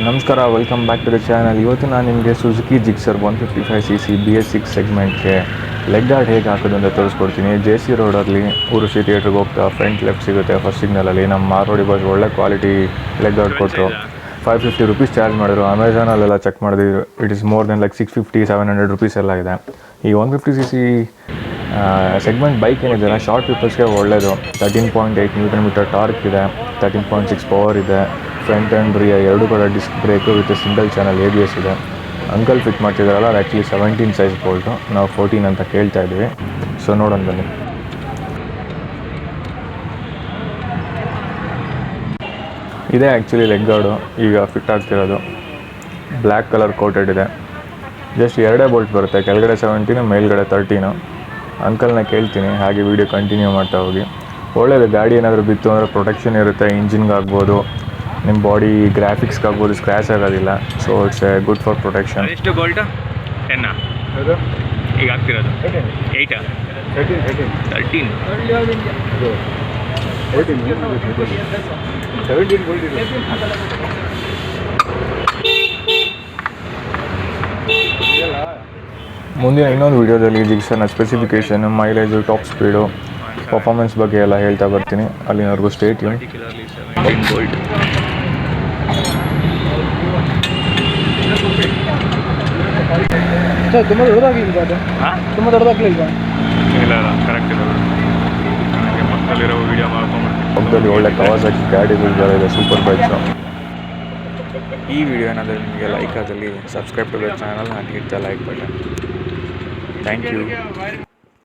ನಮಸ್ಕಾರ, welcome back to the channel. ಇವತ್ತು ನಾನು ನಿಮಗೆ ಸುಜುಕಿ ಜಿಕ್ಸರ್ 155cc BS6 ಸೆಗ್ಮೆಂಟ್ಗೆ ಲೆಗ್ ಗಾರ್ಡ್ ಹೇಗೆ ಹಾಕೋದು ಅಂತ ತೋರಿಸ್ಕೊಡ್ತೀನಿ. JC ರೋಡಲ್ಲಿ ಊರುಷಿ ಥಿಯೇಟ್ರಿಗೆ ಹೋಗ್ತಾ ಫ್ರಂಟ್ ಲೆಫ್ಟ್ ಸಿಗುತ್ತೆ ಫಸ್ಟ್ ಸಿಗ್ನಲಲ್ಲಿ. ನಮ್ಮ ಮಾರೋಡಿ ಬಸ್ ಒಳ್ಳೆ ಕ್ವಾಲಿಟಿ ಲೆಗ್ ಗಾರ್ಡ್ ಕೊಟ್ಟರು. 550 ರುಪೀಸ್ ಚಾರ್ಜ್ ಮಾಡಿದ್ರು. ಅಮೆಝಾನಲ್ಲೆಲ್ಲ ಚೆಕ್ ಮಾಡಿದ್ರು, it is more then like 650-700 rupees ಎಲ್ಲ ಇದೆ. ಈ 150cc ಸೆಗ್ಮೆಂಟ್ ಬೈಕ್ ಏನಿದೆಯಲ್ಲ, ಶಾರ್ಟ್ ಪೀಪಲ್ಸ್ಗೆ ಒಳ್ಳೆಯದು. 13.8 ನ್ಯೂಟನ್ ಮೀಟರ್ ಟಾರ್ಕ್ ಇದೆ, 13.6 ಪವರ್ ಇದೆ. ಫ್ರಂಟ್ ಆ್ಯಂಡ್ ರಿಯರ್ ಎರಡು ಕೂಡ disc brake with single channel ABS ಇದೆ. ಅಂಕಲ್ ಫಿಟ್ ಮಾಡ್ತಿದ್ದಾರಲ್ಲ, ಅದು ಆ್ಯಕ್ಚುಲಿ 17 ಸೈಜ್ ಬೋಲ್ಟು, ನಾವು 14 ಅಂತ ಕೇಳ್ತಾ ಇದ್ವಿ. ಸೊ ನೋಡೋಣ ಬನ್ನಿ. ಇದೇ ಆ್ಯಕ್ಚುಲಿ ಲೆಗ್ ಗಾರ್ಡು ಈಗ ಫಿಟ್ ಆಗ್ತಿರೋದು. ಬ್ಲ್ಯಾಕ್ ಕಲರ್ ಕೋಟೆಡ್ ಇದೆ. ಜಸ್ಟ್ ಎರಡೇ ಬೋಲ್ಟ್ ಬರುತ್ತೆ, ಕೆಳಗಡೆ 17, ಮೇಲ್ಗಡೆ 13. ಅಂಕಲ್ನ ಕೇಳ್ತೀನಿ, ಹಾಗೆ ವೀಡಿಯೋ ಕಂಟಿನ್ಯೂ ಮಾಡ್ತಾ ಹೋಗಿ. ಒಳ್ಳೆಯದು, ಗಾಡಿ ಏನಾದರೂ ಬಿತ್ತು ಅಂದರೆ ಪ್ರೊಟೆಕ್ಷನ್ ಇರುತ್ತೆ. ಇಂಜಿನ್ಗೆ ಆಗ್ಬೋದು, ನಿಮ್ಮ ಬಾಡಿ ಗ್ರಾಫಿಕ್ಸ್ಗೆ ಆಗ್ಬೋದು, ಸ್ಕ್ರ್ಯಾಚ್ ಆಗೋದಿಲ್ಲ. So it's A good for protection. ಎಷ್ಟು ಗೋಲ್ಟ್ 10 ಈಗ ಆಗ್ತಿರೋದು 8 13 ಮುಂದಿನ ಇನ್ನೊಂದು ವೀಡಿಯೋದಲ್ಲಿ ಜಿಕ್ಸರ್ನ specification, mileage, top speed, performance ಬಗ್ಗೆ ಎಲ್ಲ ಹೇಳ್ತಾ ಬರ್ತೀನಿ. ಅಲ್ಲಿನವರೆಗೂ ಸ್ಟೇ ಟ್ಯೂನ್. ಗೋಲ್ಡ್ ಸರ್ ತುಂಬ ದೊಡ್ಡದಾಗಲಿಲ್ಲ, ತುಂಬ ದೊಡ್ಡದಾಗಲಿಲ್ಲ. ಇಲ್ಲ ಕರೆಕ್ಟ್ ಇದೆ. ನನಗೆ ಮಕ್ಕಳಿರೋ ವೀಡಿಯೋ ಮಾಡ್ಕೊಂಡ್ಬಿಡ್ತೀನಿ. ಪಕ್ಕದಲ್ಲಿ ಒಳ್ಳೆ ಕವಾಸಾಕಿ ಗಾಡಿಗಳಿದೆ, ಸೂಪರ್ ಬೈಕ್ಸು. ಈ ವಿಡಿಯೋ ಏನಾದರೂ ನಿಮಗೆ ಲೈಕ್ ಆದಲ್ಲಿ subscribe to the channel and hit the like button. Thank you.